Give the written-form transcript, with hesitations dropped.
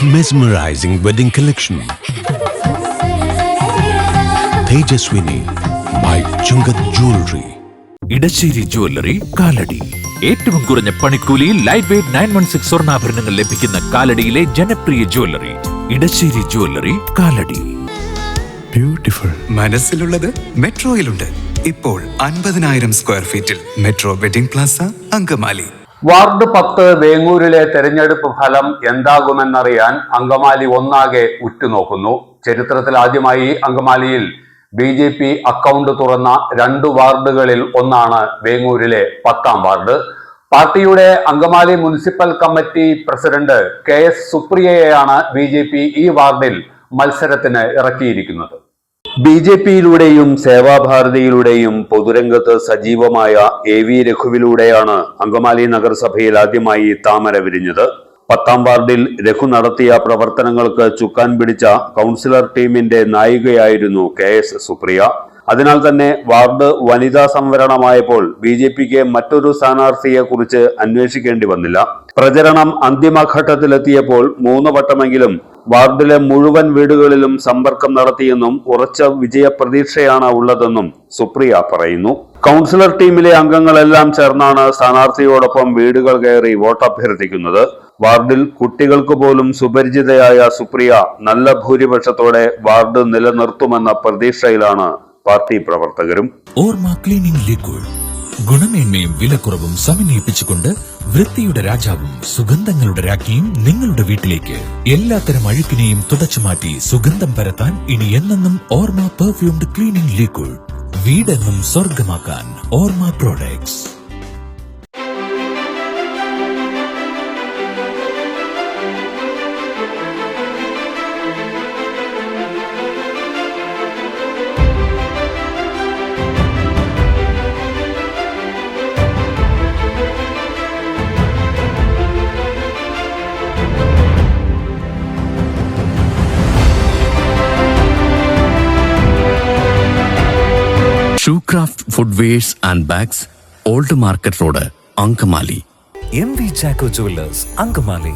Mesmerizing wedding collection. Tejaswini by Chungat Jewelry. Edassery jewellery Kalady. ഏറ്റവും കുറഞ്ഞ പണിക്കൂലിയിൽ ലൈറ്റ് വെയ്റ്റ് 916 സ്വർണ്ണാഭരണങ്ങൾ ലഭിക്കുന്ന കാലടിയിലെ ജനപ്രിയ jewellery Edassery jewellery Kalady. Beautiful. മനസ്സിലുള്ളത് മെട്രോയിലുണ്ട്. ഇപ്പോൾ 50,000 സ്ക്വയർ ഫീറ്റിൽ metro wedding plaza Angamaly. Ward 10 വേങ്ങൂരിലെ തെരഞ്ഞെടുപ്പ് ഫലം എന്താകുമെന്നറിയാൻ അങ്കമാലി ഒന്നാകെ ഉറ്റുനോക്കുന്നു. ചരിത്രത്തിൽ ആദ്യമായി അങ്കമാലിയിൽ BJP അക്കൗണ്ട് തുറന്ന 2 വാർഡുകളിൽ ഒന്നാണ് വേങ്ങൂരിലെ 10ാം വാർഡ്. പാർട്ടിയുടെ Angamaly municipal committee president KS സുപ്രിയയെയാണ് BJP ഈ വാർഡിൽ മത്സരത്തിന് ഇറക്കിയിരിക്കുന്നത്. BJPയിലൂടെയും സേവാഭാരതിയിലൂടെയും പൊതുരംഗത്ത് സജീവമായ AV രഘുവിലൂടെയാണ് അങ്കമാലി നഗരസഭയിൽ ആദ്യമായി താമര വിരിഞ്ഞത്. 10ാം വാർഡിൽ രഘു നടത്തിയ പ്രവർത്തനങ്ങൾക്ക് ചുക്കാൻ പിടിച്ച കൗൺസിലർ ടീമിന്റെ നായികയായിരുന്നു KS സുപ്രിയ. അതിനാൽ തന്നെ വാർഡ് വനിതാ സംവരണമായപ്പോൾ BJPക്ക് മറ്റൊരു സ്ഥാനാർത്ഥിയെ കുറിച്ച് അന്വേഷിക്കേണ്ടി വന്നില്ല. പ്രചരണം അന്തിമഘട്ടത്തിലെത്തിയപ്പോൾ 3 വട്ടമെങ്കിലും വാർഡിലെ മുഴുവൻ വീടുകളിലും സമ്പർക്കം നടത്തിയെന്നും ഉറച്ച വിജയപ്രതീക്ഷയാണ് ഉള്ളതെന്നും സുപ്രിയ പറയുന്നു. കൗൺസിലർ ടീമിലെ അംഗങ്ങളെല്ലാം ചേർന്നാണ് സ്ഥാനാർത്ഥിയോടൊപ്പം വീടുകൾ കയറി വോട്ടഭ്യർത്ഥിക്കുന്നത്. വാർഡിൽ കുട്ടികൾക്ക് പോലും സുപരിചിതയായ സുപ്രിയ നല്ല ഭൂരിപക്ഷത്തോടെ വാർഡ് നിലനിർത്തുമെന്ന പ്രതീക്ഷയിലാണ് പാർട്ടി പ്രവർത്തകരും. ഓർമ്മ ക്ലീനിംഗ് ലിക്വിഡ് ഗുണമേന്മയും വിലക്കുറവും സമന്വയിപ്പിച്ചുകൊണ്ട് വൃത്തിയുടെ രാജാവും സുഗന്ധങ്ങളുടെ രാജ്ഞിയും നിങ്ങളുടെ വീട്ടിലേക്ക്. എല്ലാത്തരം അഴുക്കിനെയും തുടച്ചുമാറ്റി സുഗന്ധം പരത്താൻ ഇനി എന്നെന്നും ഓർമ്മ പെർഫ്യൂംഡ് ക്ലീനിംഗ് ലിക്വിഡ്. വീടെന്നും സ്വർഗമാക്കാൻ Orma products. Shoecraft footwears and bags, old market road, Angamaly. MV Chacko jewellers, Angamaly.